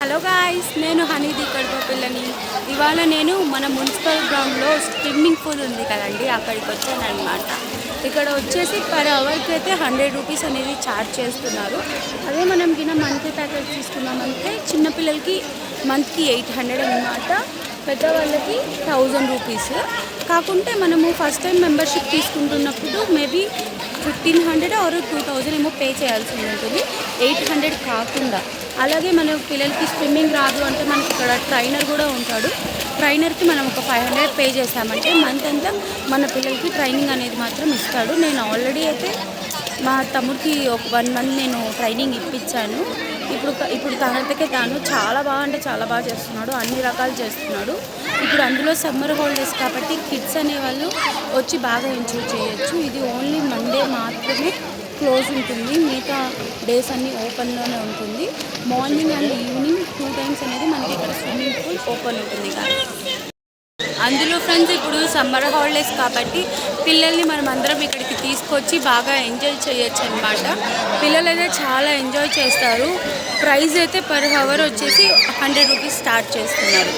Hello guys, నేను హనీది కడప పిల్లని. ఇవాళ నేను మన మున్సిపల్ గ్రౌండ్లో స్విమ్మింగ్ పూల్ ఉంది కదండి, అక్కడికి వచ్చాను అనమాట. ఇక్కడ వచ్చేసి పర్ అవర్కి అయితే 100 రూపీస్ అనేది ఛార్జ్ చేస్తున్నారు. అదే మనం కింద మంత్లీ ప్యాకేజ్ తీసుకున్నామంటే చిన్నపిల్లలకి మంత్కి 800 అనమాట, పెద్దవాళ్ళకి 1000 రూపీస్. కాకుంటే మనము ఫస్ట్ టైం మెంబర్షిప్ తీసుకుంటున్నప్పుడు మేబీ 1500 ఆర్ 2000 ఏమో పే చేయాల్సి ఉంటుంది, 800 కాకుండా. అలాగే మన పిల్లలకి స్విమ్మింగ్ రాదు అంటే మనకి ఇక్కడ ట్రైనర్ కూడా ఉంటాడు. ట్రైనర్కి మనం ఒక 500 పే చేసామంటే మంత్ అంతా మన పిల్లలకి ట్రైనింగ్ అనేది మాత్రం ఇస్తాడు. నేను ఆల్రెడీ అయితే మా తమ్ముడికి ఒక 1 మంత్ నేను ట్రైనింగ్ ఇప్పించాను. ఇప్పుడు తనంతకే తాను చాలా బాగా అంటే చాలా బాగా చేస్తున్నాడు, అన్ని రకాలు చేస్తున్నాడు. ఇప్పుడు అందులో సమ్మర్ హాలిడేస్ కాబట్టి కిడ్స్ అనేవాళ్ళు వచ్చి బాగా ఎంజాయ్ చేయొచ్చు. ఇది ఓన్లీ మండే మాత్రమే క్లోజ్ ఉంటుంది, మిగతా డేస్ అన్నీ ఓపెన్లోనే ఉంటుంది. మార్నింగ్ అండ్ ఈవినింగ్ 2 టైమ్స్ అనేది మనకి ఇక్కడ స్విమ్మింగ్ పూల్ ఓపెన్ ఉంటుంది కానీ అందులో ఫ్రెండ్స్ ఇప్పుడు సమ్మర్ హాలిడేస్ కాబట్టి పిల్లల్ని మనం అందరం ఇక్కడికి తీసుకొచ్చి బాగా ఎంజాయ్ చేయొచ్చు అనమాట. పిల్లలు అయితే చాలా ఎంజాయ్ చేస్తారు. ప్రైస్ అయితే పర్ అవర్ వచ్చేసి 100 రూపీస్ స్టార్ట్ చేస్తున్నారు.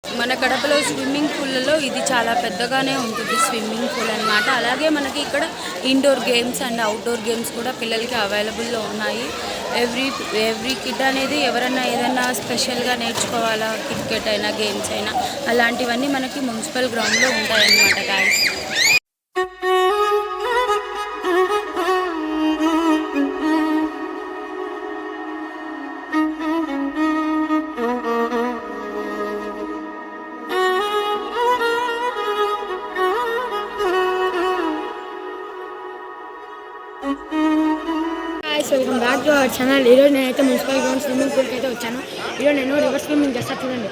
మన కడపలో స్విమ్మింగ్ పూల్లో ఇది చాలా పెద్దగానే ఉంటుంది స్విమ్మింగ్ పూల్ అనమాట. అలాగే మనకి ఇక్కడ indoor games and outdoor games కూడా పిల్లలకి అవైలబుల్లో ఉన్నాయి. ఎవ్రీ కిడ్ అనేది ఎవరన్నా ఏదన్నా స్పెషల్గా నేర్చుకోవాలా, క్రికెట్ అయినా గేమ్స్ అయినా అలాంటివన్నీ మనకి మున్సిపల్ గ్రౌండ్లో ఉంటాయన్నమాట guys. Welcome back to our channel. ఈరోజు నేనైతే మున్సిపల్ గ్రౌండ్ స్విమ్మింగ్ పూల్కి అయితే వచ్చాను. ఈరోజు నేను రివర్స్ స్విమ్మింగ్ చేస్తా, చూడండి.